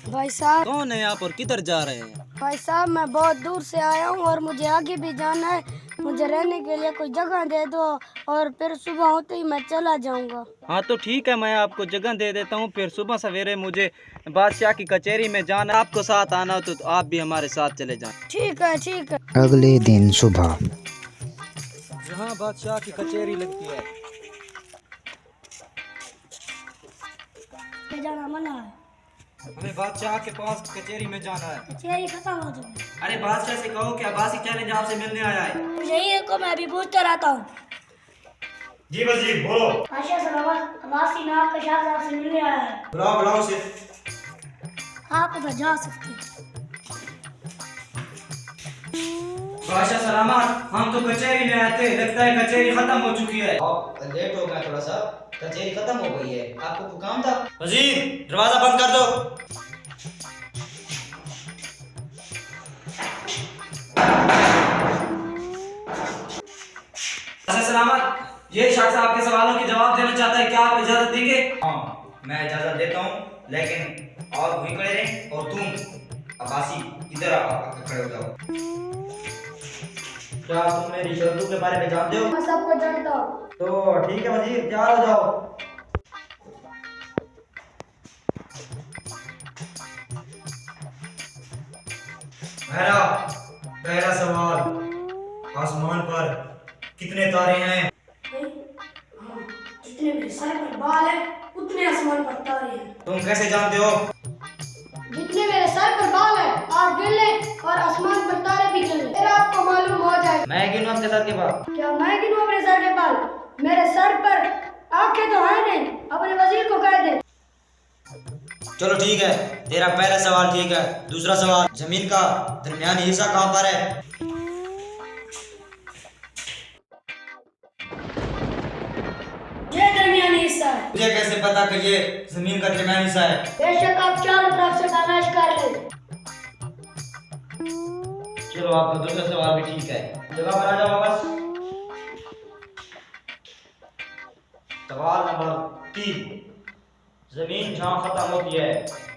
भाई साहब। कौन है आप और किधर जा रहे हैं? भाई साहब मैं बहुत दूर से आया हूँ और मुझे आगे भी जाना है। मुझे रहने के लिए कोई जगह दे दो और फिर सुबह होते ही मैं चला जाऊंगा। हाँ तो ठीक है, मैं आपको जगह दे देता हूँ। फिर सुबह सवेरे मुझे बादशाह की कचहरी में जाना, आपको साथ आना तो आप भी हमारे साथ चले जाएं। ठीक है ठीक है। अगले दिन सुबह जहाँ बादशाह की कचहरी लगती है। जाना मना है। हमें बादशाह के पास कचहरी में जाना है। कचहरी खत्म हो चुकी है। अरे बादशाह से कहो कि अब्बासी चैलेंज आपसे मिलने आया है। यही है को मैं अभी पूछता रहता हूँ। जी वजीर बोलो। आशा सलामत अब्बासी नाम का शाह से मिलने आया है। बुलाओ बुलाओ उसे। आप उधर जा सकते हैं। बादशाह सलामत, हम तो कचहरी में आए थे, लगता है कचहरी खत्म हो चुकी है। आप लेट हो गए थोड़ा सा, कचहरी खत्म हो गई है। आपको कोई काम था? वजीर दरवाजा बंद कर दो। बादशाह सलामत, ये शख्स आपके सवालों के जवाब देना चाहता है, क्या आप इजाजत देंगे? हाँ मैं इजाजत देता हूँ, लेकिन और वहीं खड़े रहें। और तुम अब्बासी इधर खड़े हो जाओ। क्या तुम मेरी शर्तों के बारे में जानते हो? मैं सबको जानता हूँ। तो ठीक है वजीर, तैयार हो जाओ। पहला पहला सवाल, आसमान पर कितने तारे हैं? जितने मेरे सर पर बाल है उतने आसमान पर तारे हैं। तुम कैसे जानते हो? जितने मेरे सर पर बाल है आप गिन लें और आसमान पर तारे भी गिन लें, फिर आपको मालूम हो जाएगा। मैं गिनूं आपके सर के बाल? क्या मैं गिनूं अपने सर के बाल? मेरे सर पर आंखें तो है नहीं, अपने वजीर को कह दे। चलो ठीक है, तेरा पहला सवाल ठीक है। दूसरा सवाल, जमीन का दरमियानी हिस्सा कहाँ पर है? ये दरमियानी हिस्सा है। मुझे कैसे पता कि ये जमीन का दरमियानी हिस्सा है? बेशक आप चारों तरफ से तलाश कर ले। चलो आपका दूसरा सवाल भी ठीक है, जगह पर आ जाओ वापस। सवाल नंबर 3, जमीन जहाँ खत्म होती है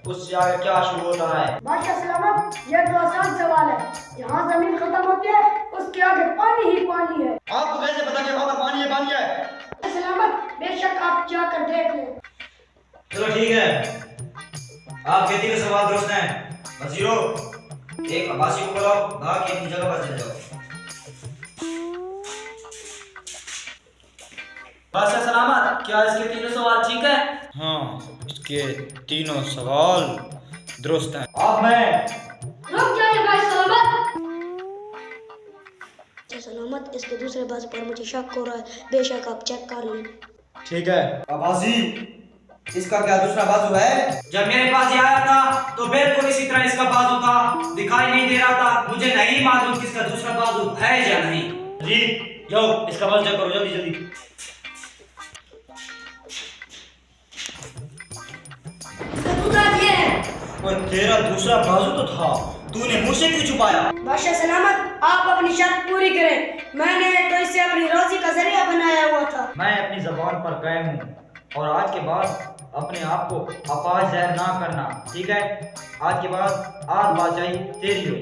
उससे आगे क्या शुरू होता है? बादशाह सलामत, ये तो आसान सवाल है। जहाँ जमीन खत्म होती है उसके आगे पानी ही पानी है। आपको कैसे पता कि वहाँ पर पानी है? पानी है। सलामत, बेशक आप जाकर देख लें। चलो ठीक है, आपके तीन सवाल दुरुस्त हैं। वजीरों, एक अब्बासी को बुलाओ, बाकी अपनी जगह पर चले जाओ। बादशाह सलामत, क्या इसके तीनों सवाल ठीक है? हाँ, इसके तीनों सवाल दुरुस्त हैं। अब मैं रुक जाइए भाई सलामत। सलामत, इसके दूसरे बात पर मुझे शक हो रहा है, बेशक आप चेक कर लें। ठीक है। अब्बासी, इसका क्या दूसरा बाजू है? जब मेरे पास ये आया था तो बिल्कुल इसी तरह इसका बाजू था, दिखाई नहीं दे रहा था। मुझे नहीं मालूम कि इसका दूसरा बाजू है या नहीं। जी जाओ, इसका बाजू चेक करो जल्दी जल्दी। और तेरा दूसरा बाजू तो था, तूने मुझसे क्यों छुपाया? बादशाह सलामत, आप अपनी शर्त पूरी करें। मैंने तो इसे अपनी रोजी का जरिया बनाया हुआ था। मैं अपनी जबान पर कायम हूँ और आज के बाद अपने आप को अपाज जाहिर ना करना, ठीक है? आज के बाद आज बादशाही तेरी हो।